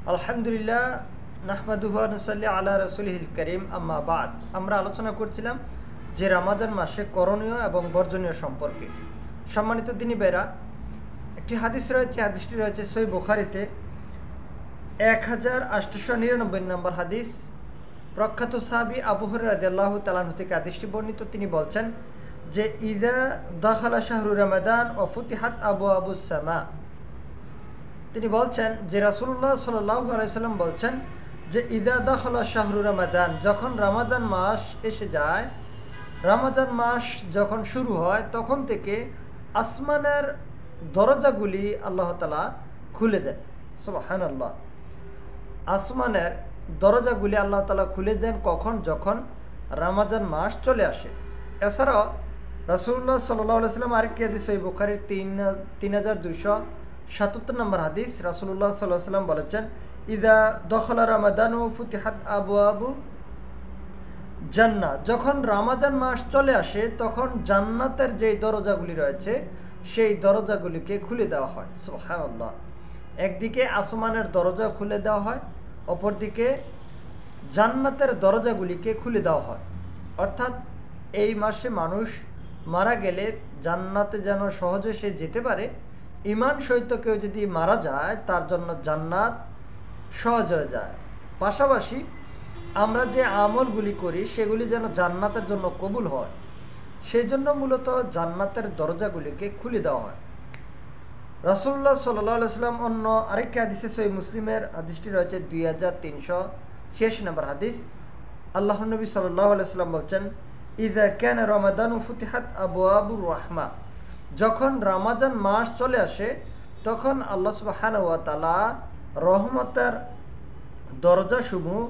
আলহামদুলিল্লাহ নাহমাদুহু ওয়া নুসাল্লি আলা রাসূলিহিল কারীম আম্মা বাদ। আমরা আলোচনা করছিলাম যে রমাদান মাসে করণীয় এবং বর্জনীয় সম্পর্কে। সম্মানিত দিনী ভাইরা, একটি হাদিস রয়েছে, হাদিসটি রয়েছে সহিহ বুখারীতে 1899 নম্বর হাদিস। প্রখ্যাত সাহাবী আবু হুরায়রা রাদিয়াল্লাহু তাআলা আনহু থেকে হাদিসটি বর্ণিত। তিনি বলছেন যে ইযা দাখালা শাহরু রমাদান ওয়া ফুতিহাত আবওয়াবুস সামা। তিনি বলছেন যে রাসূলুল্লাহ সাল্লাল্লাহু আলাইহি সাল্লাম বলছেন যে ইদা দাখালা শাহরু রমাদান, যখন রমাদান মাস এসে যায়, রমাদান মাস যখন শুরু হয়, তখন থেকে আসমানের দরজাগুলি আল্লাহ তাআলা খুলে দেন। সুবহানাল্লাহ। আসমানের দরজাগুলি আল্লাহ তাআলা খুলে দেন কখন? যখন রমাদান মাস চলে আসে। এছাড়াও রাসূলুল্লাহ সাল্লাল্লাহু আলাইহি সাল্লাম আরেকটি হাদিস সহিহ বুখারীর 3277 নম্বর হাদিস, রাসূলুল্লাহ সাল্লাল্লাহু আলাইহি সাল্লাম বলেছেন ইদা দখলা রমাদান ও ফুতিহাত আবওয়াবু জান্নাহ, যখন রমাদান মাস চলে আসে তখন জান্নাতের যে দরজাগুলি রয়েছে সেই দরজাগুলিকে খুলে দেওয়া হয়। সুবহানাল্লাহ। একদিকে আসমানের দরজা খুলে দেওয়া হয়, অপরদিকে জান্নাতের দরজাগুলিকে খুলে দেওয়া হয়। অর্থাৎ এই মাসে মানুষ মারা গেলে জান্নাতে যেন সহজে সে যেতে পারে, ঈমান সহিত কেউ যদি মারা যায় তার জন্য জান্নাত সহজ হয়ে যায়। পাশাপাশি আমরা যে আমলগুলি করি সেগুলি যেন জান্নাতের জন্য কবুল হয়, সেই জন্য মূলত জান্নাতের দরজাগুলিকে খুলে দেওয়া হয়। রাসূলুল্লাহ সাল্লাল্লাহু আলাইহি ওয়াসাল্লাম অন্য আরেকটি হাদিসে সহিহ মুসলিমের হাদিসটি রয়েছে 2386 নম্বর হাদিস। আল্লাহর নবী সাল্লাল্লাহু আলাইহি ওয়াসাল্লাম বলছেন ইযা কানা রমাদান ফুতিহাত আবওয়াবুর রাহমা, যখন রমাদান মাস চলে আসে তখন আল্লাহ সুবহানাহু ওয়া তাআলা রহমতের দরজাসমূহ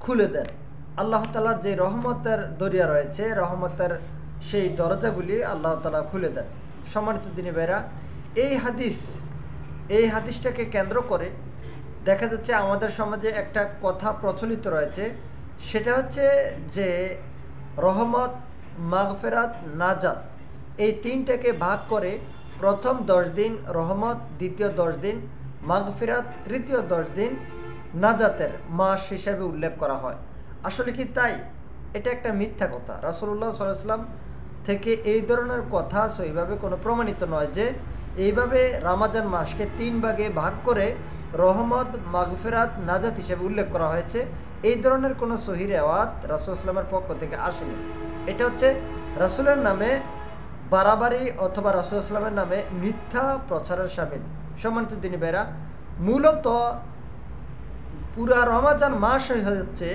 খুলে দেন। আল্লাহ তাআলার যে রহমতের দরিয়া রয়েছে, রহমতের সেই দরজাগুলি আল্লাহ তাআলা খুলে দেন। সম্মানিত দিনী ভাইরা, এই হাদিসটাকে কেন্দ্র করে দেখা যাচ্ছে আমাদের সমাজে একটা কথা প্রচলিত রয়েছে, সেটা হচ্ছে যে রহমত, মাগফিরাত, নাজাত এই তিনটাকে ভাগ করে প্রথম 10 দিন রহমত, দ্বিতীয় 10 দিন মাগফিরাত, তৃতীয় 10 দিন নাজাতের মাস হিসাবে উল্লেখ করা হয়। আসলে কি তাই? এটা একটা মিথ্যা কথা। রাসূলুল্লাহ সাল্লাল্লাহু আলাইহি ওয়াসাল্লাম থেকে এই ধরনের কথা সেইভাবে কোনো প্রমাণিত নয় যে এইভাবে রমাদান মাসকে 3 ভাগে ভাগ করে রহমত, মাগফিরাত, নাজাত হিসেবে উল্লেখ করা হয়েছে। এই ধরনের কোনো সহিহ রিওয়ায়াত রাসূলুল্লাহ সাল্লাল্লাহু আলাইহি ওয়াসাল্লামের পক্ষ থেকে আসেনি। এটা হচ্ছে রাসূলের নামে বাড়াবাড়ি অথবা রাসূলুল্লাহ সাল্লাল্লাহু আলাইহি ওয়াসাল্লামের নামে মিথ্যা প্রচারের শামিল। সম্মানিত দিনী ভাইরা, মূলত পুরা রমাদান মাস হচ্ছে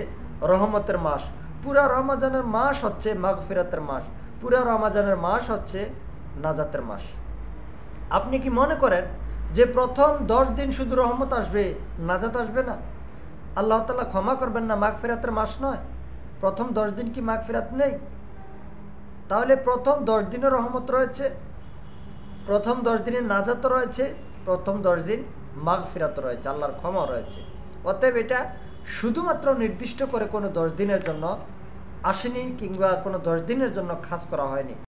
রহমতের মাস, পুরা রমাদানের মাস হচ্ছে মাগফিরাতের মাস, পুরা রমাদানের মাস হচ্ছে নাজাতের মাস। আপনি কি মনে করেন যে প্রথম 10 দিন শুধু রহমত আসবে, নাজাত আসবে না? আল্লাহ তাআলা ক্ষমা করবেন না? মাগফিরাতের মাস নয়? প্রথম 10 দিন কি মাগফিরাত নেই? তাহলে প্রথম 10 দিনের রহমত রয়েছে, প্রথম 10 দিনের নাজাত রয়েছে, প্রথম 10 দিন মাগফিরাত রয়েছে, আল্লাহর ক্ষমা রয়েছে। অতএব এটা শুধুমাত্র নির্দিষ্ট করে কোনো 10 দিনের জন্য আসেনি, কিংবা কোনো 10 দিনের জন্য খাস করা হয়নি।